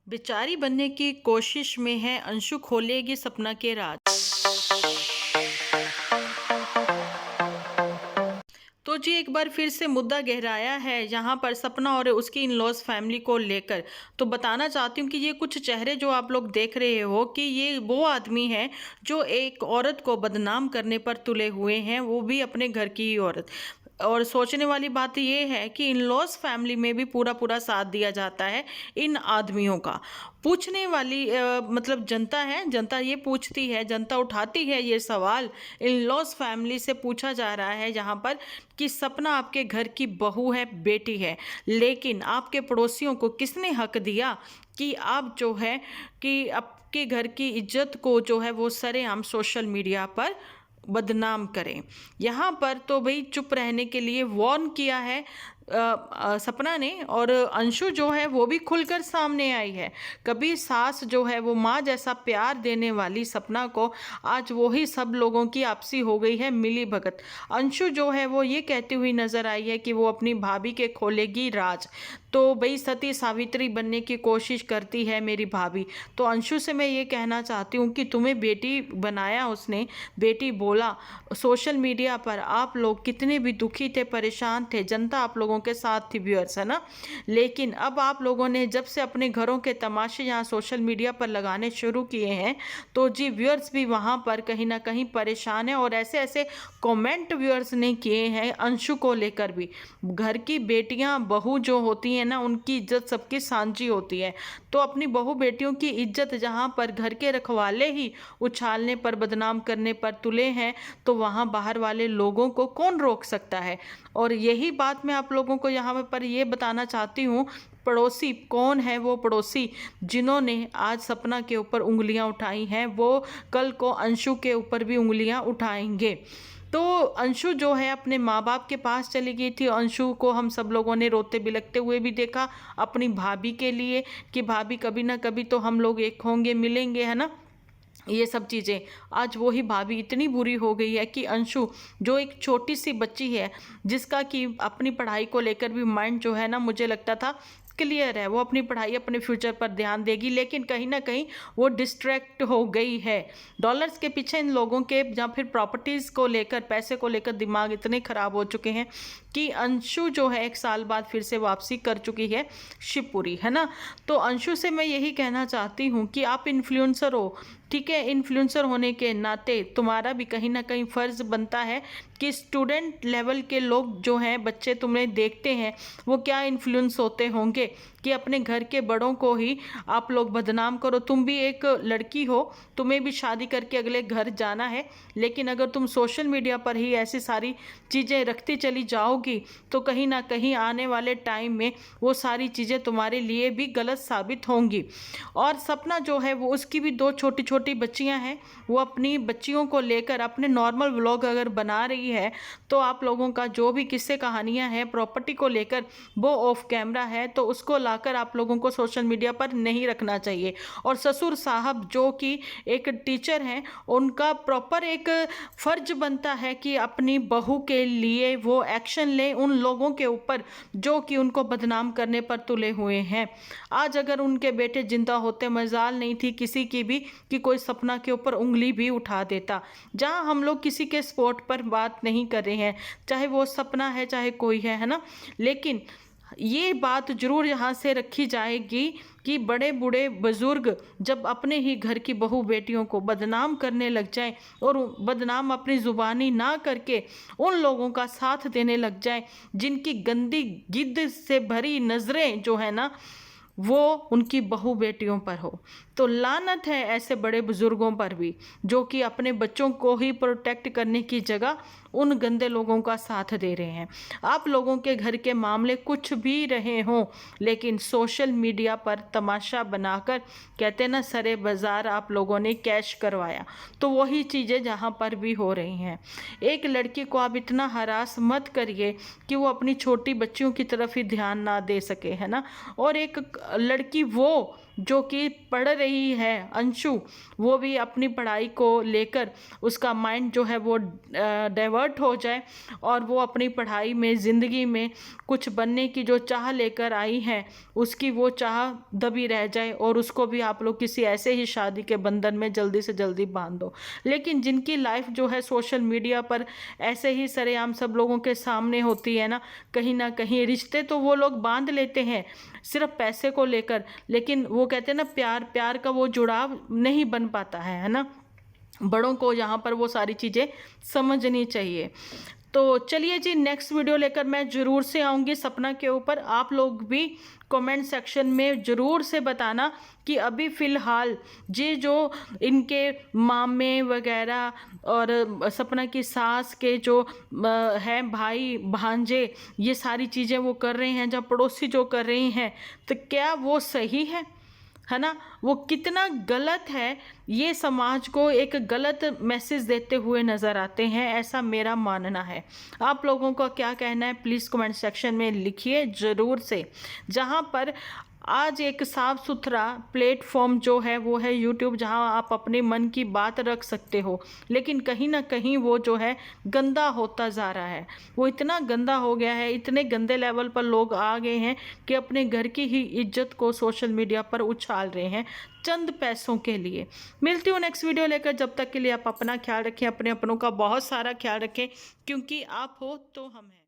बेचारी बनने की कोशिश में है, अंशु खोलेगी सपना के राज। तो जी एक बार फिर से मुद्दा गहराया है यहाँ पर सपना और उसकी इन लॉज फैमिली को लेकर। तो बताना चाहती हूँ कि ये कुछ चेहरे जो आप लोग देख रहे हो कि ये वो आदमी है जो एक औरत को बदनाम करने पर तुले हुए हैं, वो भी अपने घर की ही औरत। और सोचने वाली बात ये है कि इन लॉज फैमिली में भी पूरा पूरा साथ दिया जाता है इन आदमियों का। पूछने वाली मतलब जनता है, जनता ये पूछती है, जनता उठाती है ये सवाल। इन लॉज फैमिली से पूछा जा रहा है यहाँ पर कि सपना आपके घर की बहू है, बेटी है, लेकिन आपके पड़ोसियों को किसने हक दिया कि आप जो है कि आपके घर की इज्जत को जो है वो सरेआम सोशल मीडिया पर बदनाम करें। यहाँ पर तो भाई चुप रहने के लिए वार्न किया है सपना ने, और अंशु जो है वो भी खुलकर सामने आई है। कभी सास जो है वो माँ जैसा प्यार देने वाली सपना को आज वही सब लोगों की आपसी हो गई है मिली भगत। अंशु जो है वो ये कहती हुई नजर आई है कि वो अपनी भाभी के खोलेगी राज। तो भाई सती सावित्री बनने की कोशिश करती है मेरी भाभी। तो अंशु से मैं ये कहना चाहती हूँ कि तुम्हें बेटी बनाया उसने, बेटी बोला। सोशल मीडिया पर आप लोग कितने भी दुखी थे, परेशान थे, जनता आप लोगों के साथ थी, व्यूअर्स, है ना। लेकिन अब आप लोगों ने जब से अपने घरों के तमाशे यहाँ सोशल मीडिया पर लगाने शुरू किए हैं तो जी व्यूअर्स भी वहाँ पर कहीं ना कहीं परेशान है, और ऐसे ऐसे कमेंट व्यूअर्स ने किए हैं अंशु को लेकर भी। घर की बेटियां बहू जो होती हैं ना, उनकी इज्जत सबकी सांझी होती है। तो अपनी बहू बेटियों की इज्जत जहाँ पर घर के रखवाले ही उछालने पर, बदनाम करने पर तुले हैं, तो वहाँ बाहर वाले लोगों को कौन रोक सकता है। और यही बात मैं आप लोगों को यहाँ पर ये बताना चाहती हूँ, पड़ोसी कौन है वो पड़ोसी जिन्होंने आज सपना के ऊपर उंगलियां उठाई हैं, वो कल को अंशु के ऊपर भी उंगलियां उठाएंगे। तो अंशु जो है अपने माँ बाप के पास चली गई थी। अंशु को हम सब लोगों ने रोते बिलखते हुए भी देखा अपनी भाभी के लिए कि भाभी कभी ना कभी तो हम लोग एक होंगे, मिलेंगे, है ना। ये सब चीज़ें आज वही भाभी इतनी बुरी हो गई है कि अंशु जो एक छोटी सी बच्ची है, जिसका कि अपनी पढ़ाई को लेकर भी माइंड जो है ना, मुझे लगता था क्लियर है, वो अपनी पढ़ाई अपने फ्यूचर पर ध्यान देगी, लेकिन कहीं ना कहीं वो डिस्ट्रैक्ट हो गई है डॉलर्स के पीछे। इन लोगों के या फिर प्रॉपर्टीज़ को लेकर, पैसे को लेकर दिमाग इतने ख़राब हो चुके हैं कि अंशु जो है 1 साल बाद फिर से वापसी कर चुकी है शिवपुरी, है ना। तो अंशु से मैं यही कहना चाहती हूँ कि आप इन्फ्लुएंसर हो, ठीक है, इन्फ्लुएंसर होने के नाते तुम्हारा भी कहीं ना कहीं फ़र्ज़ बनता है कि स्टूडेंट लेवल के लोग जो हैं, बच्चे तुम्हें देखते हैं, वो क्या इन्फ्लुएंस होते होंगे कि अपने घर के बड़ों को ही आप लोग बदनाम करो। तुम भी एक लड़की हो, तुम्हें भी शादी करके अगले घर जाना है, लेकिन अगर तुम सोशल मीडिया पर ही ऐसी सारी चीज़ें रखती चली जाओगी तो कहीं ना कहीं आने वाले टाइम में वो सारी चीज़ें तुम्हारे लिए भी गलत साबित होंगी। और सपना जो है वो, उसकी भी 2 छोटी छोटी बच्चियां हैं, वो अपनी बच्चियों को लेकर अपने नॉर्मल व्लॉग अगर बना रही है तो आप लोगों का जो भी किस्से कहानियां हैं प्रॉपर्टी को लेकर वो ऑफ कैमरा है, तो उसको लाकर आप लोगों को सोशल मीडिया पर नहीं रखना चाहिए। और ससुर साहब जो कि एक टीचर हैं, उनका प्रॉपर एक फर्ज बनता है कि अपनी बहू के लिए वो एक्शन लें उन लोगों के ऊपर जो कि उनको बदनाम करने पर तुले हुए हैं। आज अगर उनके बेटे जिंदा होते, मजाल नहीं थी किसी की भी कि कोई सपना के ऊपर उंगली भी उठा देता। जहां हम लोग किसी के स्पॉट पर बात नहीं कर रहे हैं, चाहे वो सपना है चाहे कोई है ना, लेकिन ये बात जरूर यहाँ से रखी जाएगी कि बड़े बूढ़े बुजुर्ग जब अपने ही घर की बहू बेटियों को बदनाम करने लग जाएं और बदनाम अपनी जुबानी ना करके उन लोगों का साथ देने लग जाएं जिनकी गंदी गिद्ध से भरी नज़रें जो है ना वो उनकी बहू बेटियों पर हो, तो लानत है ऐसे बड़े बुजुर्गों पर भी जो कि अपने बच्चों को ही प्रोटेक्ट करने की जगह उन गंदे लोगों का साथ दे रहे हैं। आप लोगों के घर के मामले कुछ भी रहे हों, लेकिन सोशल मीडिया पर तमाशा बनाकर, कहते ना सरे बाजार आप लोगों ने कैश करवाया, तो वही चीज़ें जहाँ पर भी हो रही हैं। एक लड़की को आप इतना हरास मत करिए कि वो अपनी छोटी बच्चियों की तरफ ही ध्यान ना दे सके, है ना। और एक लड़की वो जो कि पढ़ रही है अंशु, वो भी अपनी पढ़ाई को लेकर उसका माइंड जो है वो डाइवर्ट हो जाए और वो अपनी पढ़ाई में ज़िंदगी में कुछ बनने की जो चाह लेकर आई है उसकी वो चाह दबी रह जाए और उसको भी आप लोग किसी ऐसे ही शादी के बंधन में जल्दी से जल्दी बांध दो। लेकिन जिनकी लाइफ जो है सोशल मीडिया पर ऐसे ही सरेआम सब लोगों के सामने होती है ना कहीं रिश्ते तो वो लोग बांध लेते हैं सिर्फ पैसे को लेकर, लेकिन वो कहते हैं ना प्यार प्यार का वो जुड़ाव नहीं बन पाता है ना। बड़ों को यहाँ पर वो सारी चीज़ें समझनी चाहिए। तो चलिए जी, नेक्स्ट वीडियो लेकर मैं ज़रूर से आऊँगी सपना के ऊपर। आप लोग भी कमेंट सेक्शन में ज़रूर से बताना कि अभी फ़िलहाल ये जो इनके मामे वगैरह और सपना की सास के जो हैं भाई भांजे, ये सारी चीज़ें वो कर रहे हैं, जब पड़ोसी जो कर रही हैं, तो क्या वो सही है ना? वो कितना गलत है, ये समाज को एक गलत मैसेज देते हुए नज़र आते हैं, ऐसा मेरा मानना है। आप लोगों का क्या कहना है प्लीज़ कमेंट सेक्शन में लिखिए ज़रूर से। जहाँ पर आज एक साफ सुथरा प्लेटफॉर्म जो है वो है यूट्यूब, जहाँ आप अपने मन की बात रख सकते हो, लेकिन कहीं ना कहीं वो जो है गंदा होता जा रहा है। वो इतना गंदा हो गया है, इतने गंदे लेवल पर लोग आ गए हैं कि अपने घर की ही इज्जत को सोशल मीडिया पर उछाल रहे हैं चंद पैसों के लिए। मिलती हूँ नेक्स्ट वीडियो लेकर, जब तक के लिए आप अपना ख्याल रखें, अपने अपनों का बहुत सारा ख्याल रखें, क्योंकि आप हो तो हम हैं।